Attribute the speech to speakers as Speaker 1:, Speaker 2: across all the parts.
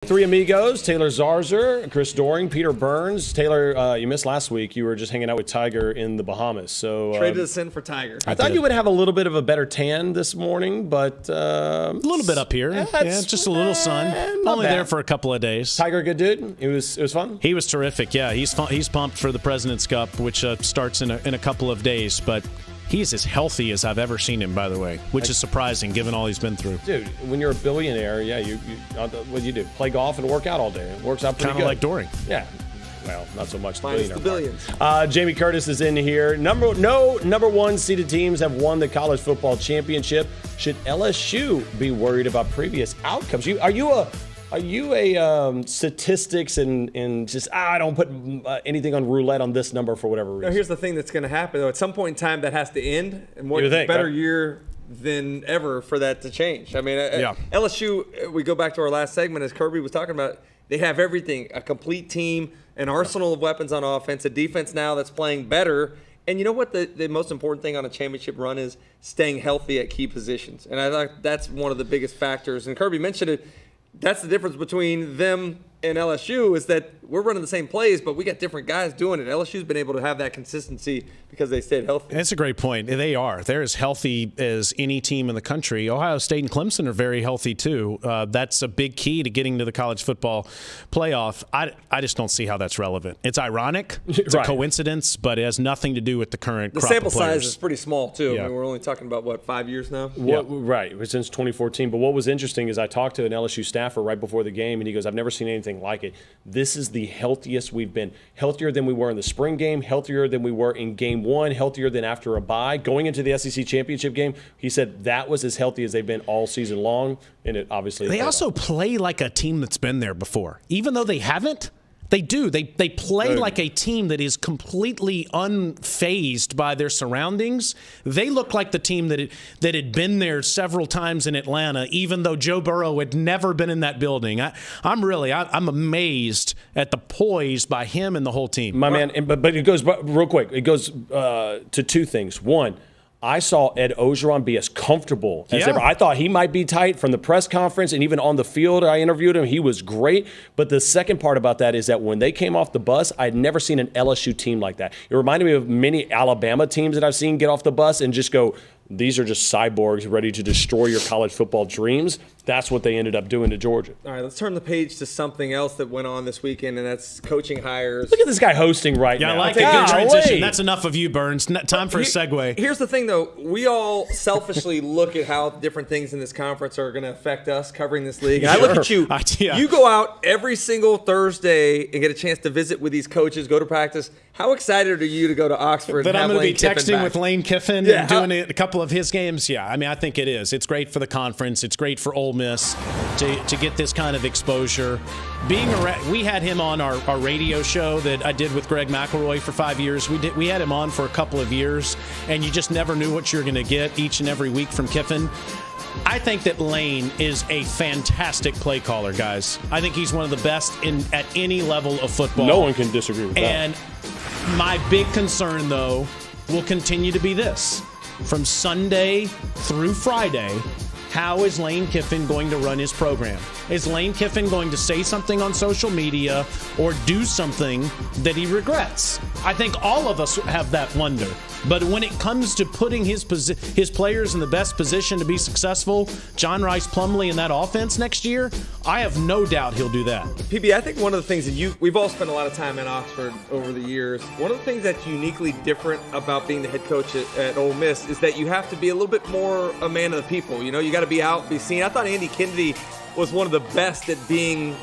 Speaker 1: Three amigos, Taylor Zarzour, Chris Doring, Peter Burns. Taylor, you missed last week. You were just hanging out with Tiger in the Bahamas. So
Speaker 2: traded us in for Tiger.
Speaker 1: I thought you would have a little bit of a better tan this morning, but
Speaker 3: a little bit up here. Yeah, just a little sun. Only there for a couple of days.
Speaker 1: Tiger, good dude. It was fun.
Speaker 3: He was terrific. Yeah, he's pumped for the President's Cup, which starts in a couple of days. But he's as healthy as I've ever seen him, by the way, which is surprising given all he's been through.
Speaker 1: Dude, when you're a billionaire, yeah, what do you do? Play golf and work out all day. It works out pretty good.
Speaker 3: Kind of like Doring.
Speaker 1: Yeah. Well, not so much.
Speaker 2: Minus the billions.
Speaker 1: Jamie Curtis is in here. Number one seeded teams have won the college football championship. Should LSU be worried about previous outcomes? Are you a statistics and just I don't put anything on roulette on this number for whatever reason?
Speaker 2: No, here's the thing that's going to happen though. At some point in time, that has to end, and better year than ever for that to change. I mean, LSU. We go back to our last segment as Kirby was talking about. They have everything: a complete team, an arsenal of weapons on offense, a defense now that's playing better. And you know what the most important thing on a championship run is? Staying healthy at key positions. And I thought that's one of the biggest factors. And Kirby mentioned it. That's the difference between them and LSU is that we're running the same plays, but we got different guys doing it. LSU's been able to have that consistency because they stayed healthy.
Speaker 3: That's a great point. They are. They're as healthy as any team in the country. Ohio State and Clemson are very healthy, too. That's a big key to getting to the college football playoff. I just don't see how that's relevant. It's ironic. It's a coincidence, but it has nothing to do with the current crop of players.
Speaker 2: The sample size is pretty small, too. Yeah. I mean, we're only talking about, 5 years now?
Speaker 1: Right, since 2014. But what was interesting is I talked to an LSU staffer right before the game, and he goes, I've never seen anything like it. This is the healthiest we've been. Healthier than we were in the spring game, healthier than we were in game one, healthier than after a bye. Going into the SEC championship game, he said that was as healthy as they've been all season long, and it obviously
Speaker 3: they also play like a team that's been there before. Even though they haven't, they do. They play like a team that is completely unfazed by their surroundings. They look like the team that had been there several times in Atlanta, even though Joe Burrow had never been in that building. I'm amazed at the poise by him and the whole team.
Speaker 1: My man, but it goes real quick. It goes to two things. One, I saw Ed Ogeron be as comfortable as ever. I thought he might be tight from the press conference, and even on the field, I interviewed him. He was great. But the second part about that is that when they came off the bus, I'd never seen an LSU team like that. It reminded me of many Alabama teams that I've seen get off the bus and just go, these are just cyborgs ready to destroy your college football dreams. That's what they ended up doing to Georgia.
Speaker 2: All right, let's turn the page to something else that went on this weekend, and that's coaching hires.
Speaker 1: Look at this guy hosting right now.
Speaker 3: Yeah, I like a good transition. That's enough of you, Burns. Time for a segue.
Speaker 2: Here's the thing, though. We all selfishly look at how different things in this conference are going to affect us covering this league. And I look at you. You go out every single Thursday and get a chance to visit with these coaches, go to practice. How excited are you to go to Oxford?
Speaker 3: That
Speaker 2: and
Speaker 3: I'm
Speaker 2: going to
Speaker 3: be texting with Lane Kiffin and doing a couple of his games? Yeah, I mean, I think it is. It's great for the conference. It's great for Ole Miss to get this kind of exposure. We had him on our radio show that I did with Greg McElroy for 5 years. We had him on for a couple of years, and you just never knew what you were going to get each and every week from Kiffin. I think that Lane is a fantastic play caller, guys. I think he's one of the best at any level of football.
Speaker 1: No one can disagree with that.
Speaker 3: And my big concern, though, will continue to be this. From Sunday through Friday, how is Lane Kiffin going to run his program? Is Lane Kiffin going to say something on social media or do something that he regrets? I think all of us have that wonder. But when it comes to putting his players in the best position to be successful, John Rice Plumlee in that offense next year, I have no doubt he'll do that.
Speaker 2: PB, I think one of the things that we've all spent a lot of time in Oxford over the years. One of the things that's uniquely different about being the head coach at Ole Miss is that you have to be a little bit more a man of the people. You know, you got to be out, be seen. I thought Andy Kennedy was one of the best at being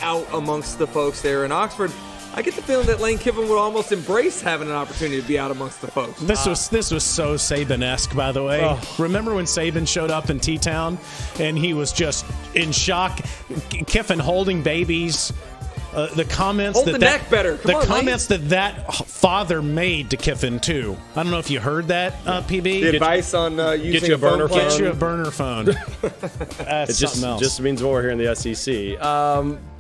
Speaker 2: out amongst the folks there in Oxford. I get the feeling that Lane Kiffin would almost embrace having an opportunity to be out amongst the folks.
Speaker 3: This was so Saban-esque, by the way. Remember when Saban showed up in T-Town and he was just in shock? Kiffin holding babies. The comments
Speaker 2: Hold the neck better.
Speaker 3: Comments that father made to Kiffin too. I don't know if you heard that, PB.
Speaker 2: The advice on using a burner phone.
Speaker 3: Get you a burner phone. That's something else.
Speaker 1: Just means more here in the SEC.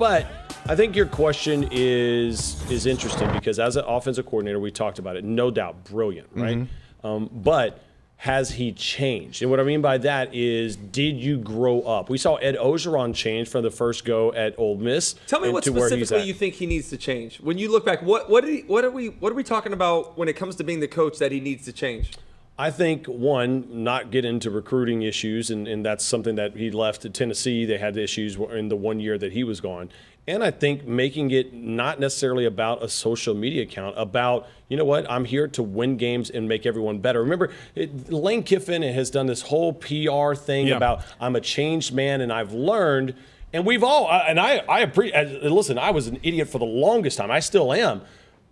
Speaker 1: But I think your question is interesting because as an offensive coordinator, we talked about it. No doubt, brilliant, right? But has he changed? And what I mean by that is, did you grow up? We saw Ed Ogeron change from the first go at Ole Miss.
Speaker 2: Tell me what specifically you think he needs to change. When you look back, what are we talking about when it comes to being the coach that he needs to change?
Speaker 1: I think, one, not get into recruiting issues, and that's something that he left at Tennessee. They had issues in the 1 year that he was gone. And I think making it not necessarily about a social media account, about, you know what, I'm here to win games and make everyone better. Remember, Lane Kiffin has done this whole PR thing about I'm a changed man and I've learned. And we've all, and I appreciate, listen, I was an idiot for the longest time. I still am.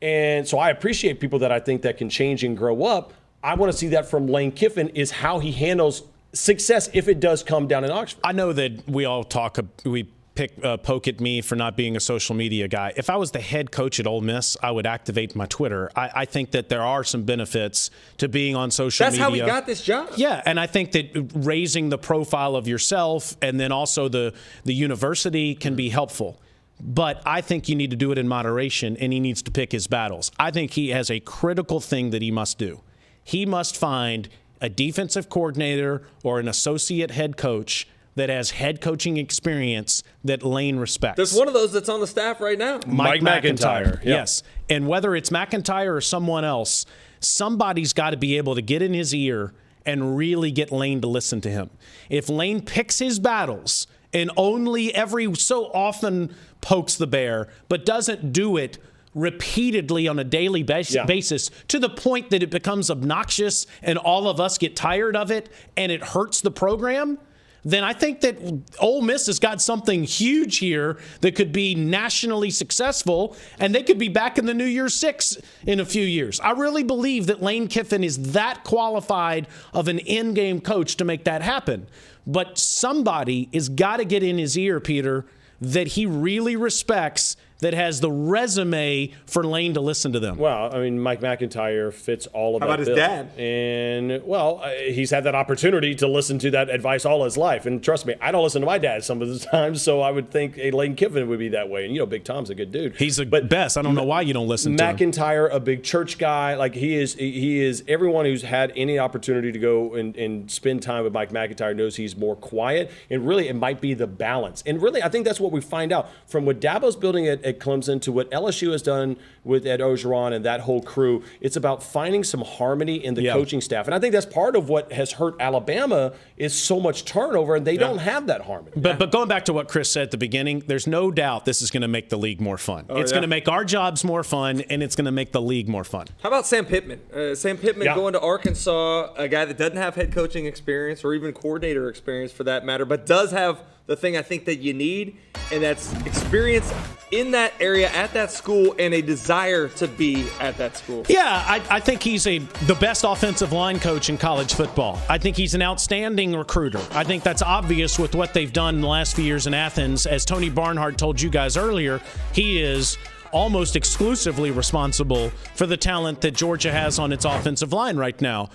Speaker 1: And so I appreciate people that I think that can change and grow up. I want to see that from Lane Kiffin, is how he handles success if it does come down in Oxford.
Speaker 3: I know that we all poke at me for not being a social media guy. If I was the head coach at Ole Miss, I would activate my Twitter. I think that there are some benefits to being on social media.
Speaker 2: That's how he got this job.
Speaker 3: Yeah, and I think that raising the profile of yourself and then also the university can be helpful. But I think you need to do it in moderation, and he needs to pick his battles. I think he has a critical thing that he must do. He must find a defensive coordinator or an associate head coach that has head coaching experience that Lane respects.
Speaker 2: There's one of those that's on the staff right now.
Speaker 1: Mike McIntyre. Yep.
Speaker 3: Yes. And whether it's McIntyre or someone else, somebody's got to be able to get in his ear and really get Lane to listen to him. If Lane picks his battles and only every so often pokes the bear, but doesn't do it repeatedly on a daily basis to the point that it becomes obnoxious and all of us get tired of it and it hurts the program, then I think that Ole Miss has got something huge here that could be nationally successful, and they could be back in the New Year's Six in a few years. I really believe that Lane Kiffin is that qualified of an in-game coach to make that happen. But somebody has got to get in his ear, Peter, that he really respects, that has the resume for Lane to listen to them.
Speaker 1: Well, I mean, Mike McIntyre fits all of that.
Speaker 2: How about his dad?
Speaker 1: And, well, he's had that opportunity to listen to that advice all his life. And trust me, I don't listen to my dad some of the times, so I would think Lane Kiffin would be that way. And, you know, Big Tom's a good dude.
Speaker 3: He's the best. I don't know why you don't listen to him.
Speaker 1: McIntyre, a big church guy. Like, he is everyone who's had any opportunity to go and spend time with Mike McIntyre knows he's more quiet. And really, it might be the balance. And really, I think that's what we find out from what Dabo's building at Clemson to what LSU has done with Ed Ogeron and that whole crew. It's about finding some harmony in the coaching staff. And I think that's part of what has hurt Alabama is so much turnover, and they don't have that harmony.
Speaker 3: But going back to what Chris said at the beginning, there's no doubt this is going to make the league more fun. It's going to make our jobs more fun, and it's going to make the league more fun.
Speaker 2: How about Sam Pittman? Sam Pittman going to Arkansas, a guy that doesn't have head coaching experience or even coordinator experience for that matter, but does have the thing I think that you need, and that's experience in that area at that school and a desire to be at that school.
Speaker 3: Yeah, I think he's the best offensive line coach in college football. I think he's an outstanding recruiter. I think that's obvious with what they've done in the last few years in Athens. As Tony Barnhart told you guys earlier, he is almost exclusively responsible for the talent that Georgia has on its offensive line right now.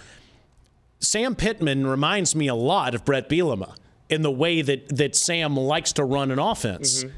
Speaker 3: Sam Pittman reminds me a lot of Brett Bielema in the way that Sam likes to run an offense. Mm-hmm.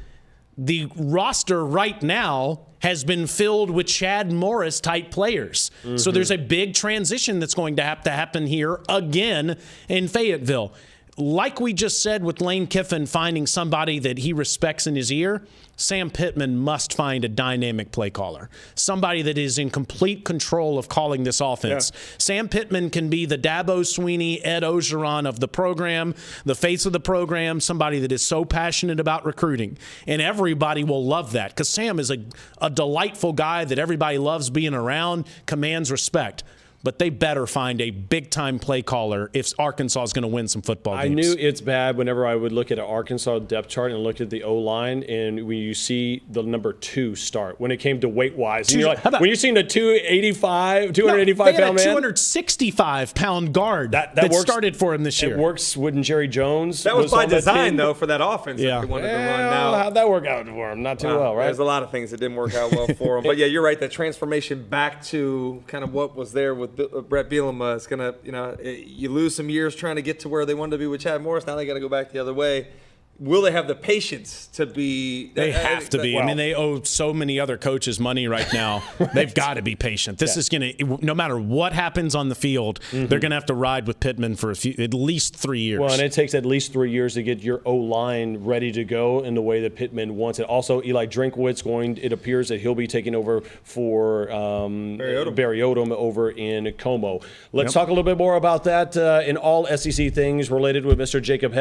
Speaker 3: The roster right now has been filled with Chad Morris type players. Mm-hmm. So there's a big transition that's going to have to happen here again in Fayetteville. Like we just said with Lane Kiffin finding somebody that he respects in his ear, Sam Pittman must find a dynamic play caller, somebody that is in complete control of calling this offense. Yeah. Sam Pittman can be the Dabo Swinney, Ed Ogeron of the program, the face of the program, somebody that is so passionate about recruiting. And everybody will love that because Sam is a delightful guy that everybody loves being around, commands respect. But they better find a big-time play caller if Arkansas is going to win some football games.
Speaker 1: I knew it's bad whenever I would look at an Arkansas depth chart and look at the O-line, and when you see the number 2 start, when it came to weight-wise. And you're like, when you're seeing a 285-pound man.
Speaker 3: 265-pound guard that started for him this year.
Speaker 1: It works with Jerry Jones.
Speaker 2: That was by design, though, for that offense that they wanted to run now.
Speaker 1: How'd that work out for him? Not too well, right?
Speaker 2: There's a lot of things that didn't work out well for him. But, yeah, you're right. The transformation back to kind of what was there with Brett Bielema is going to, you lose some years trying to get to where they wanted to be with Chad Morris. Now they got to go back the other way. will they have the patience to be?
Speaker 3: They have to be.
Speaker 1: Well,
Speaker 3: I mean, they owe so many other coaches money right now. They've got to be patient. This is going to, no matter what happens on the field, they're going to have to ride with Pittman for at least 3 years.
Speaker 1: Well, and it takes at least 3 years to get your O-line ready to go in the way that Pittman wants it. Also, Eli Drinkwitz it appears that he'll be taking over for Barry Odom over in Como. Let's talk a little bit more about that in all SEC things related with Mr. Jacob Hess.